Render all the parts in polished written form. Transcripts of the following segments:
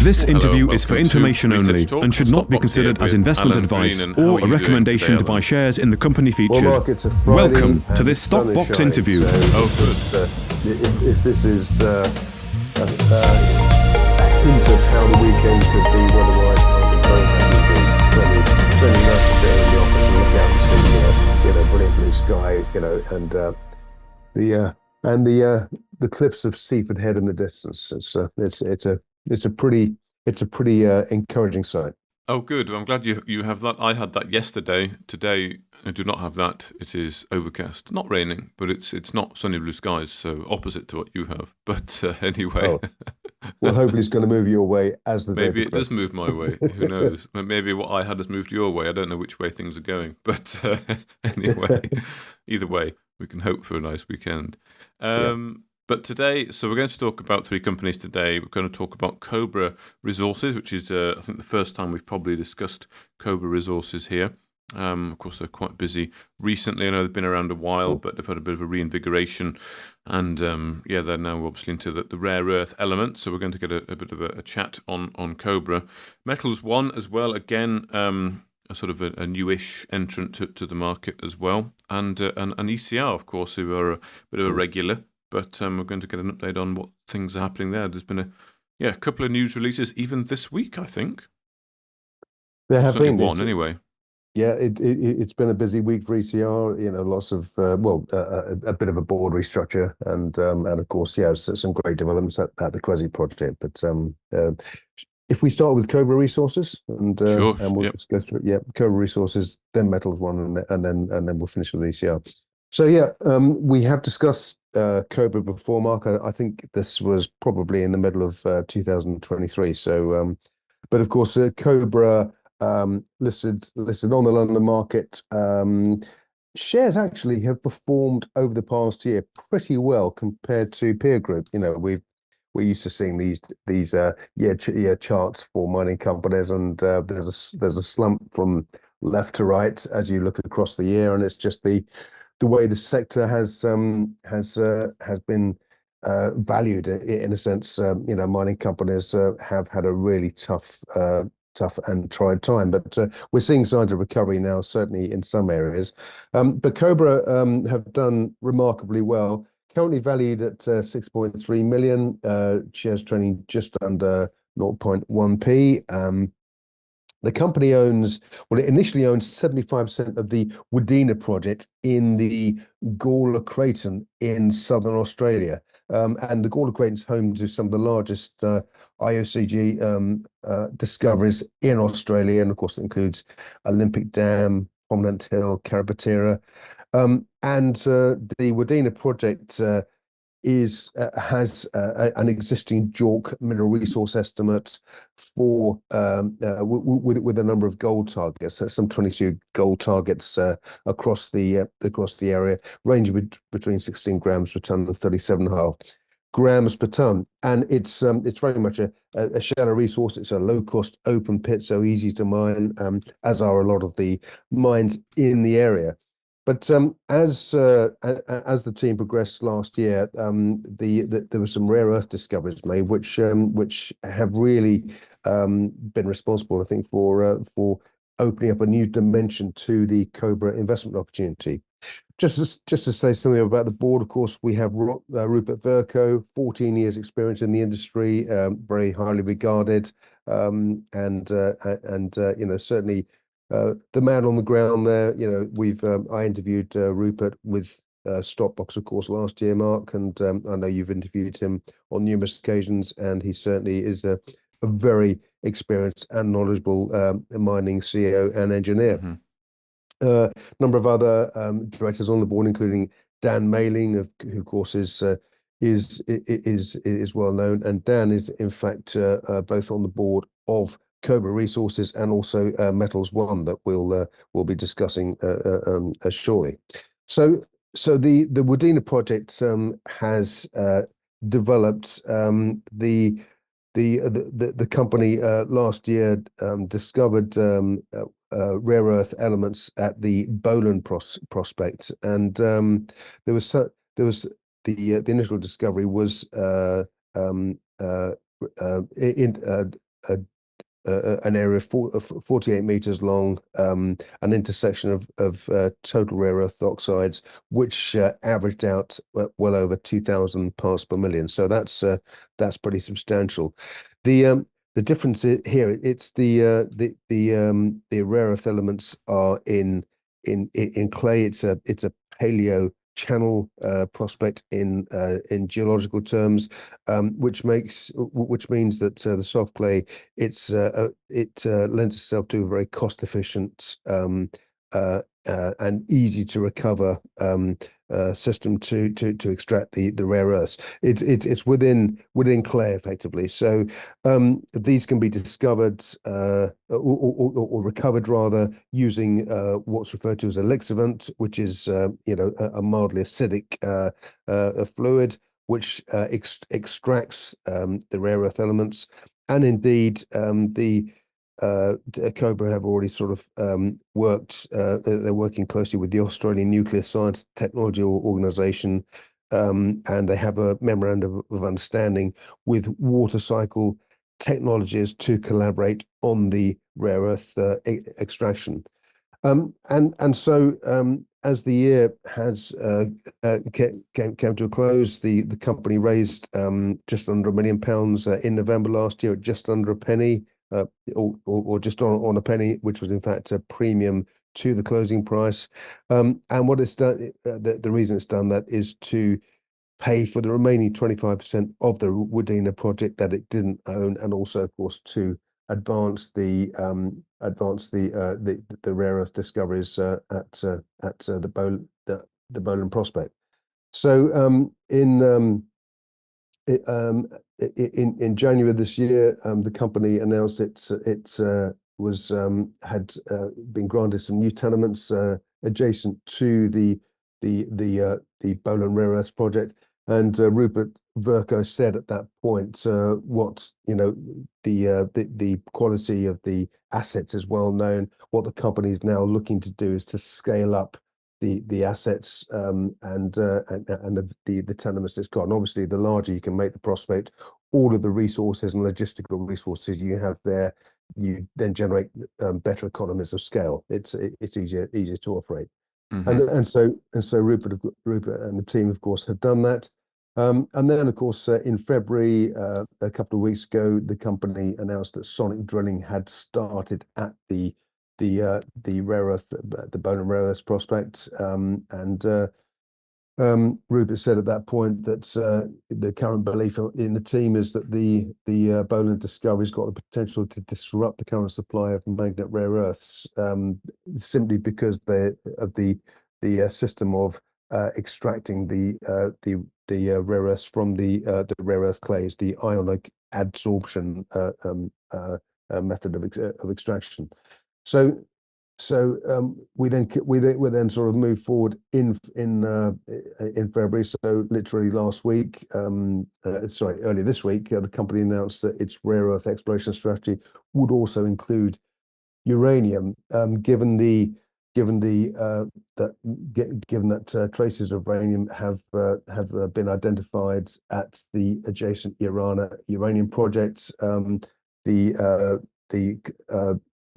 This Hello, interview is for welcome to information Research only Talk. and should not be Stockbox considered here as with investment Alan advice Green, and how or are a you doing recommendation today, to buy Alan? shares in the company Well, featured. Mark, it's a Friday Welcome to and this the sun is Stockbox shining, interview. so Oh, good. if this is a hint of how the weekend could be weather-wise, I'll be very happy indeed. Certainly nice to sit in the office and look out and see, brilliant blue sky, and the cliffs of Seaford Head in the distance. It's a pretty encouraging sight. Oh, good. I'm glad you have that. I had that yesterday. Today, I do not have that. It is overcast. Not raining, but it's not sunny blue skies, so opposite to what you have. But anyway. Oh, well, hopefully it's going to move your way as the day Maybe it does progresses. move my way. Who knows? Maybe what I had has moved your way. I don't know which way things are going. But anyway, either way, we can hope for a nice weekend. Yeah. But today, so we're going to talk about three companies today. We're going to talk about Cobra Resources, which is, I think, the first time we've probably discussed Cobra Resources here. Of course, they're quite busy recently. I know they've been around a while, but they've had a bit of a reinvigoration. And they're now obviously into the rare earth element. So we're going to get a bit of a chat on Cobra. Metals One as well, again, a sort of a newish entrant to the market as well. And ECR, of course, who are a bit of a regular. But we're going to get an update on what things are happening there. There's been a couple of news releases even this week, I think. There have Certainly been one, anyway. Yeah, it's been a busy week for ECR. Lots of a bit of a board restructure, and of course, some great developments at the Quasi project. But if we start with Cobra Resources, and Sure, we'll yep. just go through it. Yeah, Cobra Resources, then Metals One, and then we'll finish with ECR. So we have discussed Cobra before, Mark. I think this was probably in the middle of 2023. So, but of course, Cobra listed on the London market. Shares actually have performed over the past year pretty well compared to peer group. We're used to seeing these charts for mining companies, and there's a slump from left to right as you look across the year, and it's just the way the sector has been valued in a sense. Mining companies have had a really tough and tried time, but we're seeing signs of recovery now, certainly in some areas. But Cobra have done remarkably well. Currently valued at 6.3 million, shares trading just under 0.1p. The company it initially owned 75% of the Wadena project in the Gawler Craton in southern Australia. And the Gawler Craton is home to some of the largest IOCG discoveries in Australia. And of course, it includes Olympic Dam, Prominent Hill, Carabotera. And the Wadena project has an existing JORC mineral resource estimate for with a number of gold targets. So some 22 gold targets across the area, ranging between 16 grams per ton and 37.5 grams per ton. And it's very much a shallow resource. It's a low cost open pit, so easy to mine, as are a lot of the mines in the area. But as the team progressed last year, there were some rare earth discoveries made, which have really been responsible, I think, for opening up a new dimension to the Cobra investment opportunity. Just to say something about the board, of course, we have Rupert Verco, 14 years experience in the industry, very highly regarded, and certainly. The man on the ground there, I interviewed Rupert with Stockbox, of course, last year, Mark, and I know you've interviewed him on numerous occasions, and he certainly is a very experienced and knowledgeable mining CEO and engineer. Mm-hmm. Number of other directors on the board, including Dan Mailing, who of course is well known, and Dan is in fact both on the board of Cobra Resources and also Metals One that we'll be discussing shortly. So the Wadena project has developed the company last year discovered rare earth elements at the Bolan prospect, and there was the initial discovery was an area of 48 meters long, an intersection of total rare earth oxides, which averaged out well over 2,000 parts per million. So that's pretty substantial. The difference here, it's the rare earth elements are in clay. It's a paleo channel prospect in geological terms, which means that the soft clay it lends itself to a very cost efficient and easy to recover system to extract the rare earths. It's within clay effectively. So these can be discovered or recovered rather using what's referred to as a lixivant, which is a mildly acidic fluid which extracts the rare earth elements. And indeed, the Cobra have already sort of worked. They're working closely with the Australian Nuclear Science Technology Organization, and they have a memorandum of understanding with Water Cycle Technologies to collaborate on the rare earth extraction. And so as the year has came to a close, the company raised just under £1 million in November last year at just under a penny, or just on a penny, which was in fact a premium to the closing price. And what it's done, the reason it's done that is to pay for the remaining 25% of the Wadena project that it didn't own, and also, of course, to advance the rare earth discoveries at the Boland prospect. So in January this year, the company announced it had been granted some new tenements adjacent to the Boland rare earths project. And Rupert Verco said at that point, what the quality of the assets is well known. What the company is now looking to do is to scale up the assets and the tenements it's got. And obviously, the larger you can make the prospect, all of the resources and logistical resources you have there, you then generate better economies of scale. It's easier to operate. Mm-hmm. And so Rupert and the team, of course, have done that. And then, of course, in February, a couple of weeks ago, the company announced that sonic drilling had started at the rare earth, the Boland rare earth prospect. Rupert said at that point that the current belief in the team is that the Boland discovery's got the potential to disrupt the current supply of magnet rare earths, simply because of the system of extracting the rare earths from the rare earth clays, the ionic adsorption method of extraction. So we then sort of move forward in February. So literally last week, earlier this week, the company announced that its rare earth exploration strategy would also include uranium. Given that traces of uranium have been identified at the adjacent uranium projects,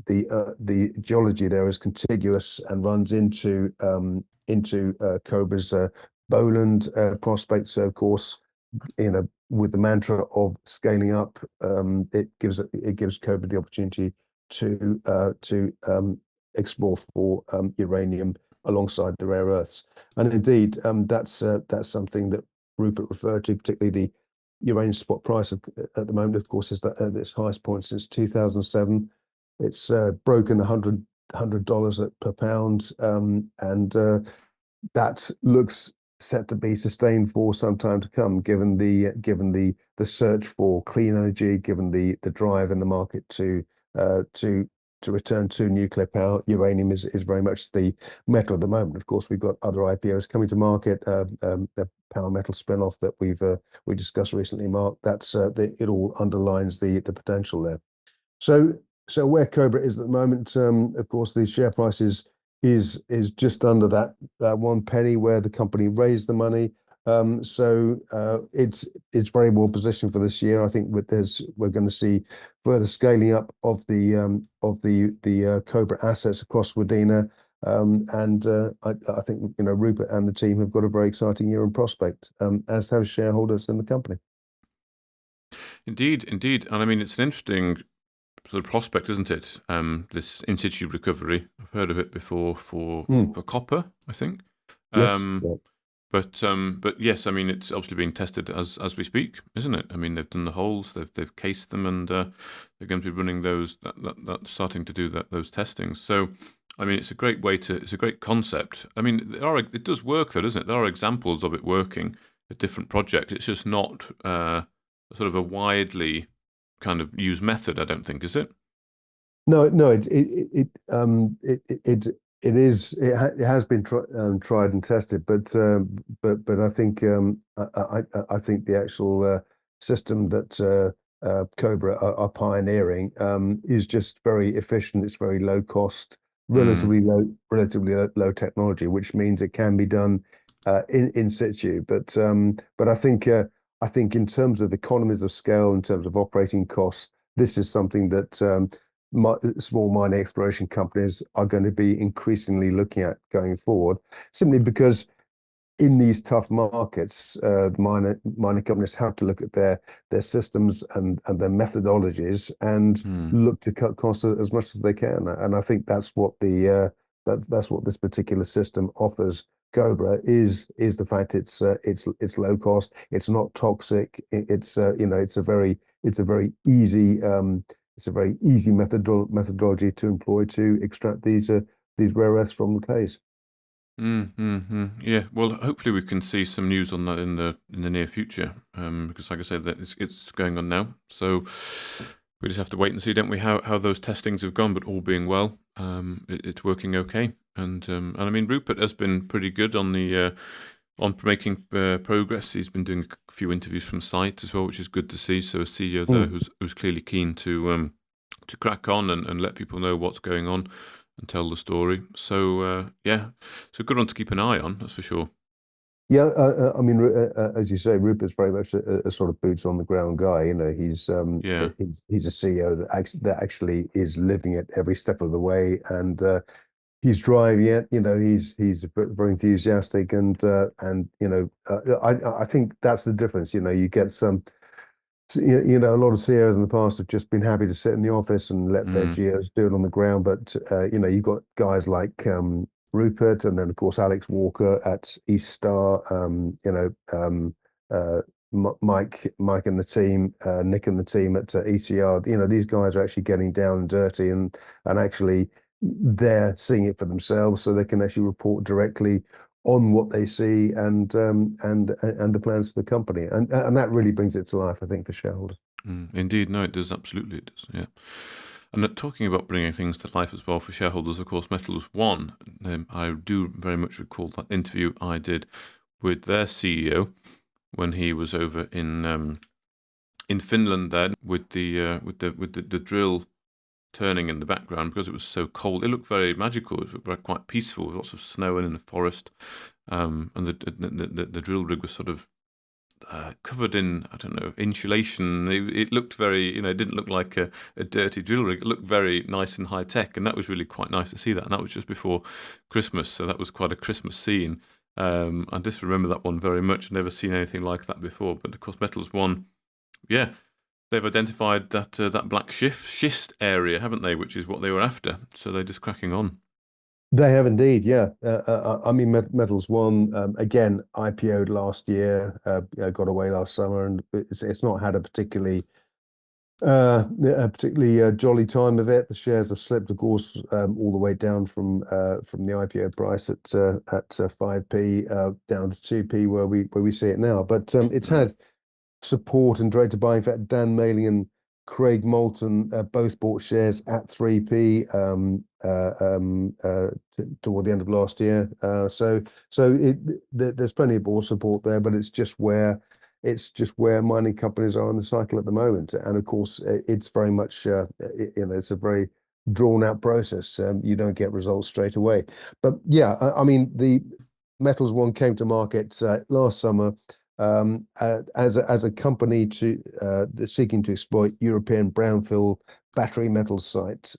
the geology there is contiguous and runs into Cobra's Boland prospect. So of course, with the mantra of scaling up, it gives Cobra the opportunity to explore for uranium alongside the rare earths. And indeed, that's something that Rupert referred to, particularly the uranium spot price at the moment, of course, is at its highest point since 2007. It's broken $100 per pound, and that looks set to be sustained for some time to come, given the search for clean energy, given the drive in the market to return to nuclear power. Uranium is very much the metal at the moment. Of course, we've got other IPOs coming to market. The power metal spin-off that we discussed recently, Mark. It all underlines the potential there. So where Cobra is at the moment, of course, the share price is just under that 1 penny where the company raised the money. It's very well positioned for this year. I think we're going to see further scaling up of the Cobra assets across Wadena. And I think Rupert and the team have got a very exciting year in prospect, as have shareholders in the company. Indeed, indeed. And I mean, it's an interesting sort of prospect, isn't it? This in situ recovery. I've heard of it before for copper, I think. Yes. Um, Yeah. but yes, I mean it's obviously being tested as we speak, isn't it? I mean they've done the holes, they've cased them, and they're going to be running that starting to do those testings. So, I mean it's a great concept. I mean it does work though, doesn't it? There are examples of it working at different projects. It's just not sort of a widely kind of used method. I don't think, is it? No, no, it has been tried and tested, but I think I think the actual system that Cobra are pioneering is just very efficient. It's very low cost, Mm, relatively low technology, which means it can be done in situ. But I think in terms of economies of scale, in terms of operating costs, this is something that small mining exploration companies are going to be increasingly looking at going forward, simply because in these tough markets, mining companies have to look at their systems and their methodologies and mm, look to cut costs as much as they can. And I think that's what that's what this particular system offers. Cobra is the fact it's low cost, it's not toxic, it's a very easy methodology to employ to extract these rare earths from the clays. Yeah, well, hopefully we can see some news on that in the near future. Because like I said, that it's going on now. So we just have to wait and see, don't we, how those testings have gone. But all being well, it's working okay. And I mean, Rupert has been pretty good on making progress. He's been doing a few interviews from site as well, which is good to see. So a CEO there Mm. who's clearly keen to crack on and let people know what's going on and tell the story. So yeah, it's a good one to keep an eye on, that's for sure. Yeah, I mean, as you say, Rupert's very much a sort of boots on the ground guy. Yeah. He's a CEO that actually is living it every step of the way, and he's driving it. He's very enthusiastic, I think that's the difference. You get a lot of CEOs in the past have just been happy to sit in the office and let their Mm, geos do it on the ground. But you've got guys like Rupert, and then of course Alex Walker at East Star. Mike and the team, Nick and the team at ECR. These guys are actually getting down and dirty, and actually they're seeing it for themselves, so they can actually report directly on what they see and the plans for the company, and that really brings it to life, I think, for shareholders. indeed, no, it does, absolutely, it does, yeah. And talking about bringing things to life as well for shareholders, of course, Metals One, I do very much recall that interview I did with their CEO when he was over in Finland then with the drill turning in the background because it was so cold. It looked very magical. It was quite peaceful, with lots of snow and in the forest. And the drill rig was sort of covered in, I don't know, insulation. It looked very, it didn't look like a dirty drill rig. It looked very nice and high tech, and that was really quite nice to see that. And that was just before Christmas, so that was quite a Christmas scene. I just remember that one very much. I've never seen anything like that before. But of course, Metals One, yeah, they've identified that black schist area, haven't they? Which is what they were after. So they're just cracking on. They have indeed, yeah. I mean, Metals One again IPO'd last year, got away last summer, and it's not had a particularly jolly time of it. The shares have slipped, of course, all the way down from the IPO price at 5p down to 2p where we see it now. But it's Mm. had support and directed by, in fact, Dan Mailing and Craig Moulton both bought shares at 3p toward the end of last year. There's plenty of board support there, but it's just where mining companies are in the cycle at the moment. And of course, it's very much it's a very drawn out process. You don't get results straight away. But yeah, I mean Metals One came to market last summer as a company seeking to exploit European brownfield battery metal sites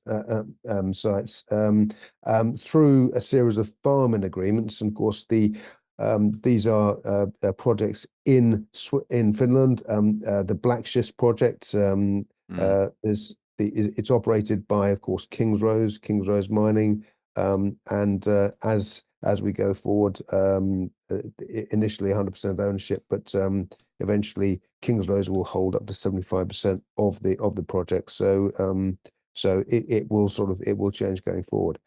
through a series of farming agreements. And of course, these are projects in Finland. The Black Schist project it's operated by, of course, Kings Rose Mining, and as we go forward, initially 100% ownership, but eventually Kings Rose will hold up to 75% of the project. So it will change going forward.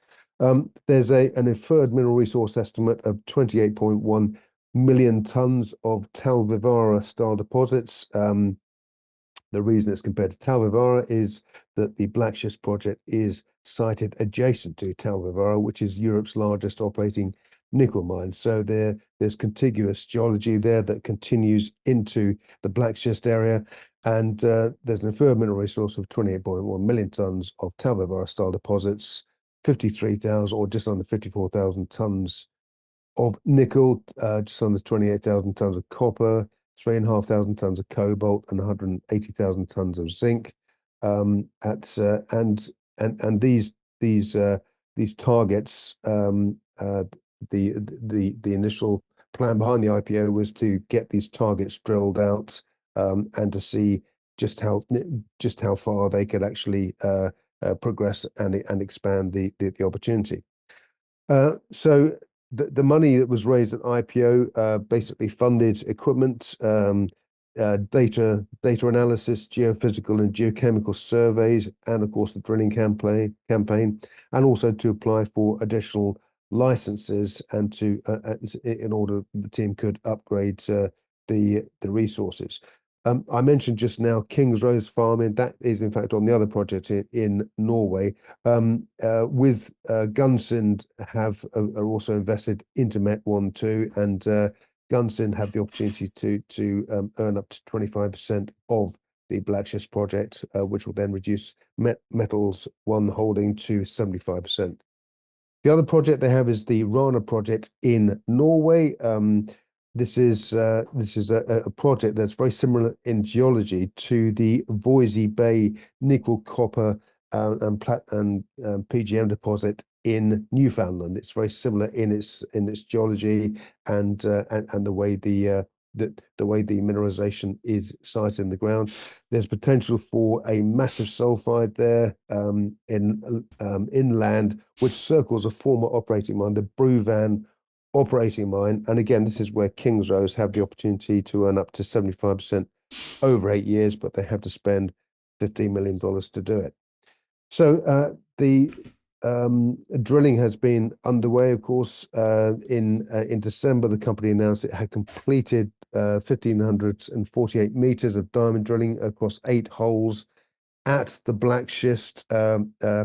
There's an inferred mineral resource estimate of 28.1 million tons of Tal Vivara style deposits. The reason it's compared to Tal Vivara is that the Black Schist project is sited adjacent to Tal Vivara, which is Europe's largest operating nickel mine. So there's contiguous geology there that continues into the Black Schist area. And there's an inferred mineral resource of 28.1 million tons of Tal Vivara style deposits, 53,000 or just under 54,000 tons of nickel, just under 28,000 tons of copper, 3,500 tons of cobalt, and 180,000 tons of zinc. And these targets, the initial plan behind the IPO was to get these targets drilled out, and to see just how far they could actually progress and expand the opportunity. So the money that was raised at IPO basically funded equipment, data analysis, geophysical and geochemical surveys, and of course the drilling campaign, and also to apply for additional licenses and to in order the team could upgrade the resources. I mentioned just now Kings Rose farming. That is in fact on the other project in Norway. With Gunsind are also invested into Met 1 too, and Gunsind have the opportunity to earn up to 25% of the Black Schist project, which will then reduce Metals One holding to 75%. The other project they have is the Rana project in Norway. This is a project that's very similar in geology to the Voisey Bay nickel, copper, and PGM deposit in Newfoundland. It's very similar in its geology and the way the mineralization is sited in the ground. There's potential for a massive sulfide there inland, which circles a former operating mine, the Bruvan operating mine. And again, this is where Kings Rose have the opportunity to earn up to 75% over 8 years, but they have to spend $15 million to do it. So the drilling has been underway, of course. In December, the company announced it had completed 1,548 meters of diamond drilling across 8 holes at the Black Schist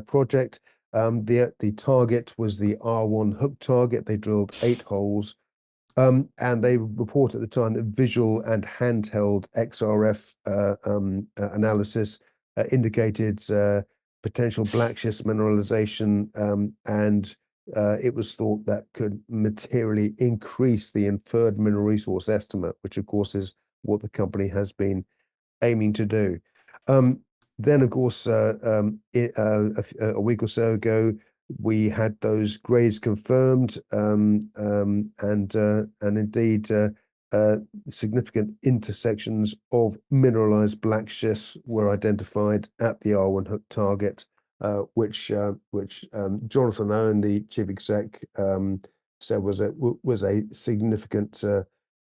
project. The target was the R1 hook target. They drilled 8 holes, and they report at the time that visual and handheld XRF analysis indicated potential Black Schist mineralization, and it was thought that could materially increase the inferred mineral resource estimate, which of course is what the company has been aiming to do. Then, of course, a week or so ago, we had those grades confirmed, and indeed significant intersections of mineralized black schists were identified at the R1 hook target, which Jonathan Owen, the chief exec, said was a significant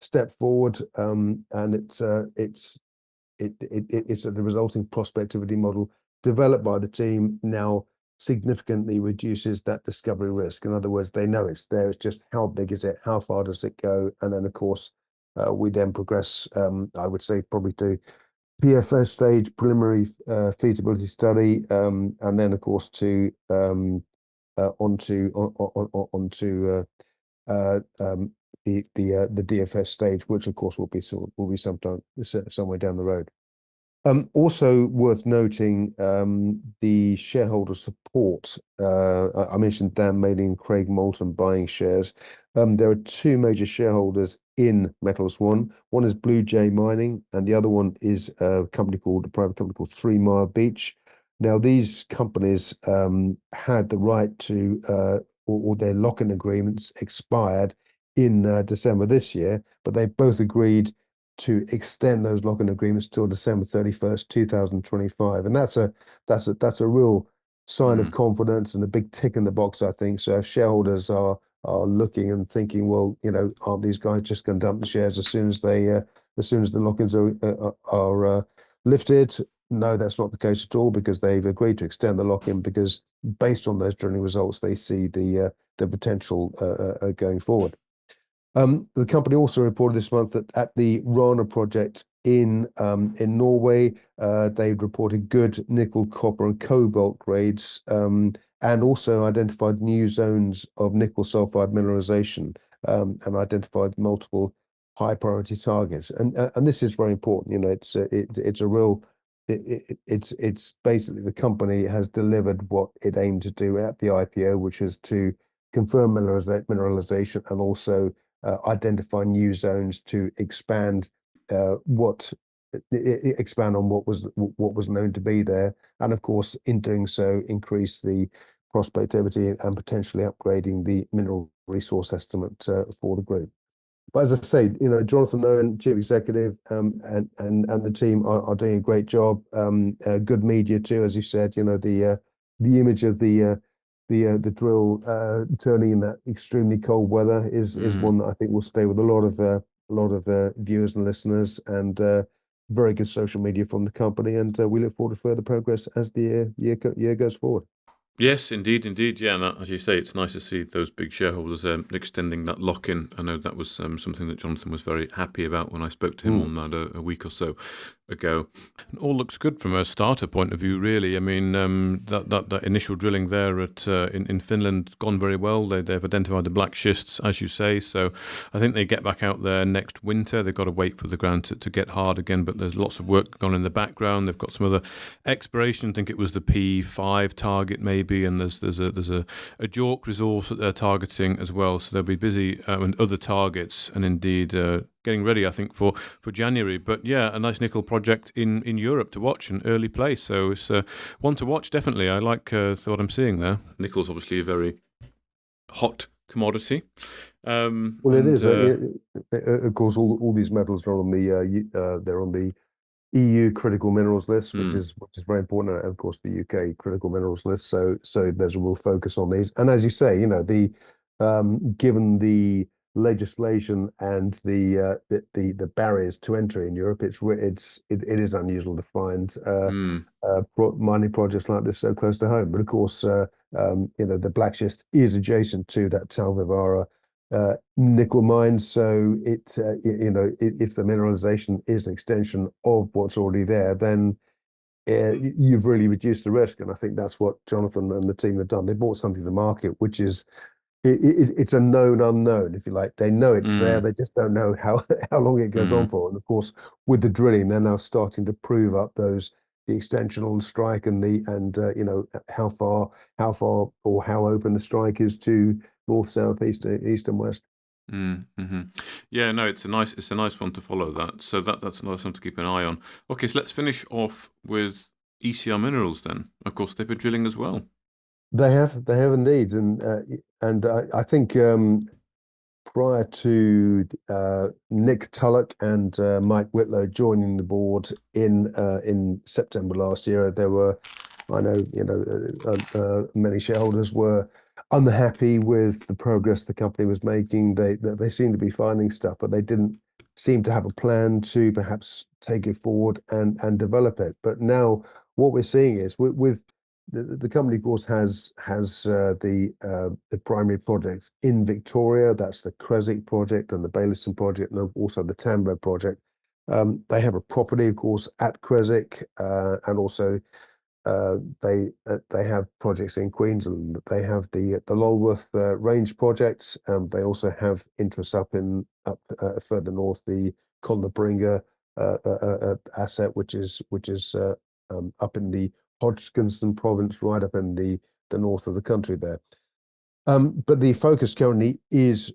step forward, and it's the resulting prospectivity model developed by the team now significantly reduces that discovery risk. In other words, they know it's there. It's just how big is it? How far does it go? And then, of course, we then progress, I would say, probably to PFS stage, preliminary feasibility study, and then, of course, to onto the DFS stage, which of course will be sometime somewhere down the road. Also worth noting, the shareholder support. I mentioned Dan Maley and Craig Moulton buying shares. There are two major shareholders in Metals One. One is Blue Jay Mining, and the other one is a private company called 3 Mile Beach. Now, these companies had the right to, or their lock-in agreements expired in December this year, but they both agreed to extend those lock-in agreements till December 31st, 2025. And that's a real sign of Mm, confidence and a big tick in the box, I think. So if shareholders are looking and thinking, well, aren't these guys just going to dump the shares as soon as the lock-ins are lifted? No, that's not the case at all, because they've agreed to extend the lock-in, because based on those drilling results, they see the potential going forward. The company also reported this month that at the Rana project in Norway, they've reported good nickel, copper, and cobalt grades, and also identified new zones of nickel sulfide mineralization, and identified multiple high priority targets. And this is very important. It's a real it's basically the company has delivered what it aimed to do at the IPO, which is to confirm mineralization and also identify new zones to expand expand on what was known to be there, and of course, in doing so, increase the prospectivity and potentially upgrading the mineral resource estimate for the group. But as I say, Jonathan Owen, Chief Executive, and the team are doing a great job. Good media too, as you said. The image of the drill turning in that extremely cold weather is mm. one that I think will stay with a lot of viewers and listeners, and very good social media from the company. And we look forward to further progress as the year goes forward. Yes, indeed, indeed. Yeah, and as you say, it's nice to see those big shareholders extending that lock-in. I know that was something that Jonathan was very happy about when I spoke to him Mm. on that a week or so ago. And all looks good from a starter point of view, really. I mean, that initial drilling there in Finland gone very well. They've identified the black schists, as you say. So I think they get back out there next winter. They've got to wait for the ground to get hard again, but there's lots of work gone in the background. They've got some other exploration. I think it was the P5 target maybe, and there's a JORC resource that they're targeting as well. So they'll be busy and other targets, and indeed getting ready, I think, for January. But yeah, a nice nickel project in Europe to watch, an early place. So it's one to watch, definitely. I like what I'm seeing there. Nickel's obviously a very hot commodity. Well, it And is. Of course, all these metals are on they're on the EU critical minerals list, which mm, is very important, and of course the UK critical minerals list. So there's a real focus on these. And as you say, the given the legislation and the barriers to entry in Europe, it is unusual to find mm, mining projects like this so close to home. But of course, the Black Schist is adjacent to that Talvivara nickel mines. So if the mineralization is an extension of what's already there, then you've really reduced the risk. And I think that's what Jonathan and the team have done. They brought something to the market, which is it's a known unknown, if you like. They know it's there, mm, they just don't know how long it goes on mm, for. And of course, with the drilling, they're now starting to prove up the extension on strike and how far or how open the strike is to north, south, east, and west. mm-hmm. Yeah, no, it's a nice one to follow that. So that's nice one to keep an eye on. Okay, so let's finish off with ECR Minerals then. Of course, they've been drilling as well. They have indeed, and I think prior to Nick Tulloch and Mike Whitlow joining the board in September last year, I know, many shareholders were unhappy with the progress the company was making. They seemed to be finding stuff, but they didn't seem to have a plan to perhaps take it forward and develop it. But now what we're seeing is with the company, of course, has the primary projects in Victoria. That's the Creswick project and the Baileyson project, and also the Tambo project. They have a property, of course, at Creswick, and also they have projects in Queensland. They have the Lulworth Range projects. They also have interests up further north, the Conlabringa asset, which is up in the Hodgkinson province, right up in the north of the country there. But the focus currently is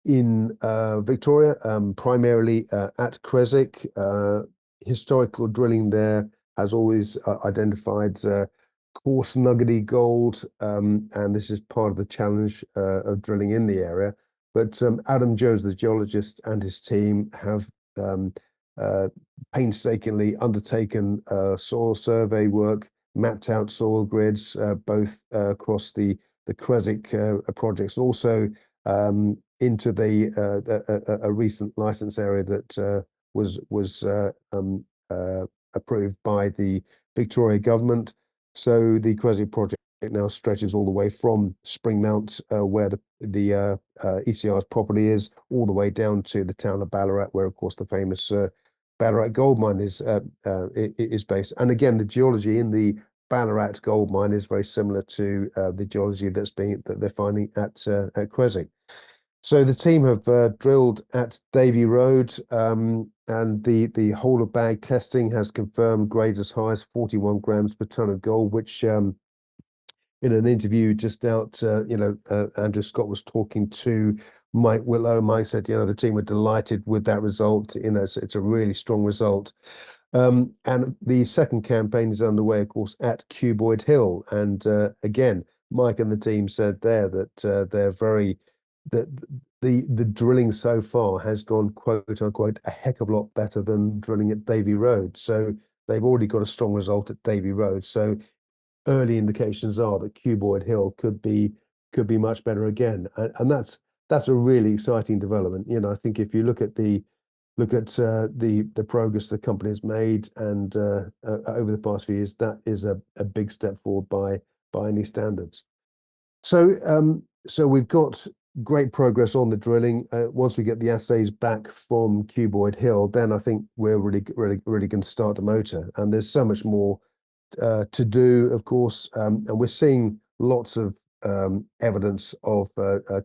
in Victoria, primarily at Creswick. Historical drilling there has always identified coarse nuggety gold, and this is part of the challenge of drilling in the area. But Adam Jones, the geologist, and his team have uh, painstakingly undertaken soil survey work, mapped out soil grids, both across the Creswick projects, and also into a recent license area that was approved by the Victoria government. So the Creswick project now stretches all the way from Springmount, where the ECR's property is, all the way down to the town of Ballarat, where of course the famous Ballarat gold mine is based. And again, the geology in the Ballarat gold mine is very similar to the geology that they're finding at Creswick. So the team have drilled at Davy Road, and the whole of bag testing has confirmed grades as high as 41 grams per ton of gold, which in an interview just out, Andrew Scott was talking to Mike Willow. Mike said, the team were delighted with that result. It's a really strong result. And the second campaign is underway, of course, at Cuboid Hill. And again, Mike and the team said there that they're very that the drilling so far has gone quote unquote a heck of a lot better than drilling at Davy Road. So they've already got a strong result at Davy Road. So early indications are that Cuboid Hill could be much better again, and that's a really exciting development. I think if you look at the progress the company has made and over the past few years, that is a big step forward by any standards. So we've got great progress on the drilling. Once we get the assays back from Cuboid Hill, then I think we're really going to start the motor. And there's so much more to do, of course, and we're seeing lots of evidence of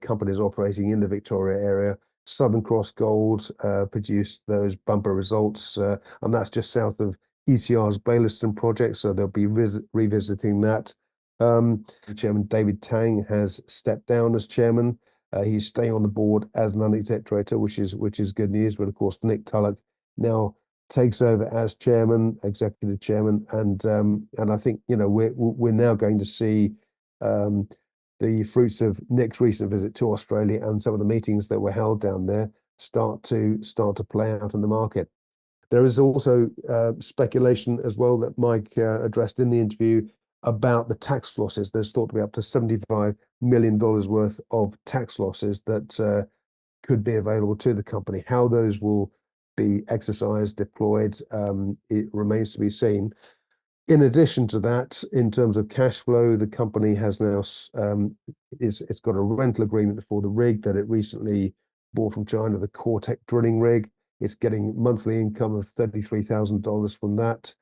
companies operating in the Victoria area. Southern Cross Gold produced those bumper results, and that's just south of ECR's Bayliston project, so they'll be revisiting that. Chairman David Tang has stepped down as chairman. He's staying on the board as non-exec director, which is good news. But of course, Nick Tulloch now takes over as chairman, executive chairman, and I think we're now going to see the fruits of Nick's recent visit to Australia and some of the meetings that were held down there start to play out in the market. There is also speculation as well that Mike addressed in the interview about the tax losses. There's thought to be up to $75 million worth of tax losses that could be available to the company. How those will be exercised, deployed, it remains to be seen. In addition to that, in terms of cash flow, the company has now it's got a rental agreement for the rig that it recently bought from China, the Cortec drilling rig. It's getting monthly income of $33,000 from that.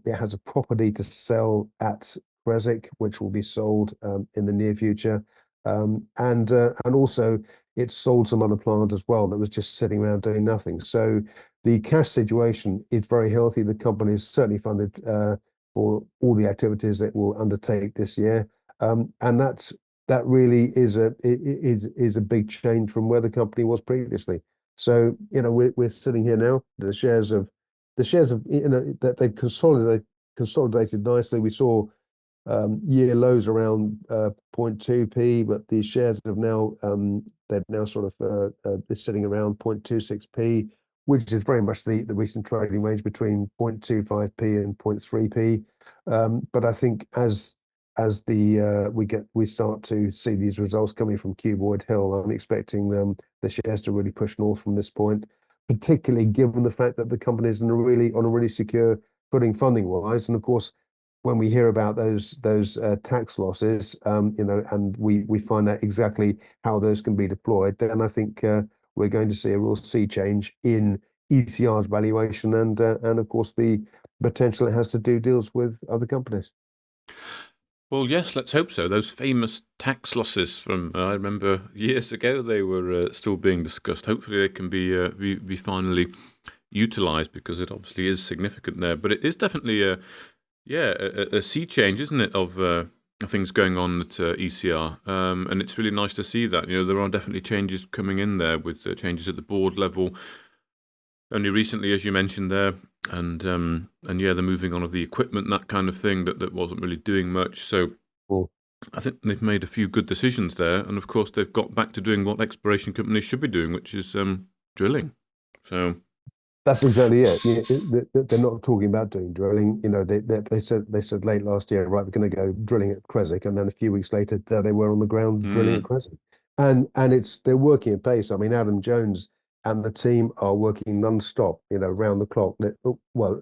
It has a property to sell at Creswick, which will be sold in the near future, and also it sold some other plant as well that was just sitting around doing nothing. So the cash situation is very healthy. The company is certainly funded for all the activities it will undertake this year, and that really is a big change from where the company was previously. So we're sitting here now. The shares of that they've consolidated nicely. We saw year lows around 0.2p, but these shares have now they're now sort of they're sitting around 0.26p, which is very much the recent trading range between 0.25p and 0.3p. But I think as we start to see these results coming from Cuboid Hill, I'm expecting the shares to really push north from this point, particularly given the fact that the company is on a really secure footing funding wise. And of course, when we hear about those tax losses, and we find out exactly how those can be deployed, then I think we're going to see a real sea change in ECR's valuation, and of course the potential it has to do deals with other companies. Well, yes, let's hope so. Those famous tax losses from I remember years ago, they were still being discussed. Hopefully, they can be finally utilised, because it obviously is significant there. But it is definitely a sea change, isn't it, of things going on at ECR, and it's really nice to see that. There are definitely changes coming in there, with changes at the board level only recently, as you mentioned there, and they're moving on of the equipment, that kind of thing that wasn't really doing much. So I think they've made a few good decisions there, and of course they've got back to doing what exploration companies should be doing, which is drilling. So that's exactly it. They're not talking about doing drilling. They said late last year, right, we're going to go drilling at Creswick, and then a few weeks later, there they were on the ground drilling at Creswick, and they're working at pace. I mean, Adam Jones and the team are working non-stop, round the clock. Well,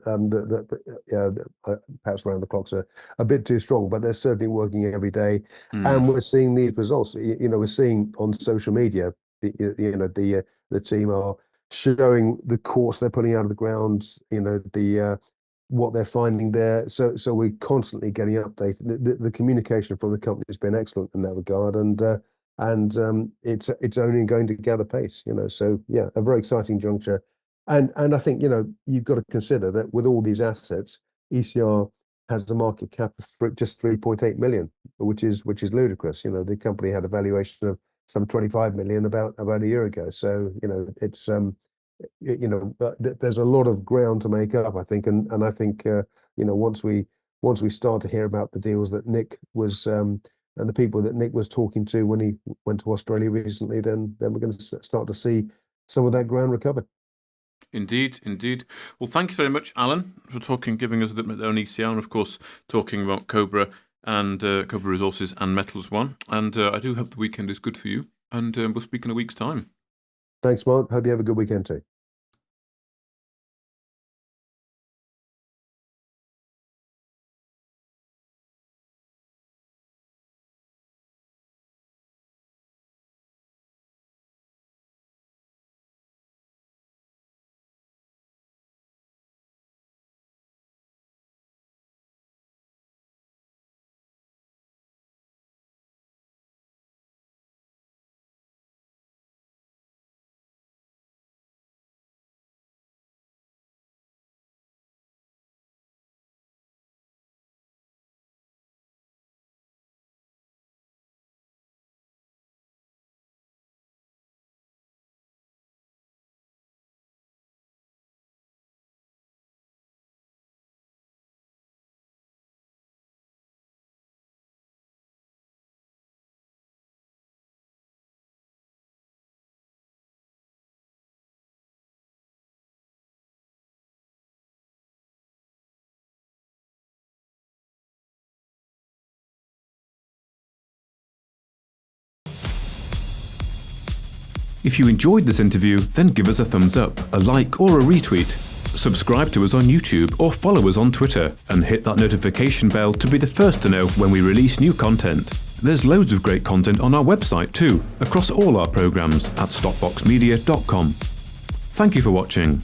perhaps round the clock's a bit too strong, but they're certainly working every day, and we're seeing these results. We're seeing on social media, the team are showing the course they're putting out of the ground, what they're finding there. So we're constantly getting updated. The communication from the company has been excellent in that regard, and it's only going to gather pace. So yeah, a very exciting juncture, and I think you've got to consider that with all these assets, ECR has a market cap of just 3.8 million, which is ludicrous. The company had a valuation of some 25 million about a year ago. So it's there's a lot of ground to make up, I think, and I think once we start to hear about the deals that Nick was and the people that Nick was talking to when he went to Australia recently, then we're going to start to see some of that ground recovered. Indeed. Well, thank you very much, Alan, for giving us a little bit on ECR, and of course talking about Cobra and Cobra Resources and Metals One. And I do hope the weekend is good for you, and we'll speak in a week's time. Thanks, Mark. Hope you have a good weekend too. If you enjoyed this interview, then give us a thumbs up, a like or a retweet. Subscribe to us on YouTube or follow us on Twitter, and hit that notification bell to be the first to know when we release new content. There's loads of great content on our website too, across all our programs at stopboxmedia.com. Thank you for watching.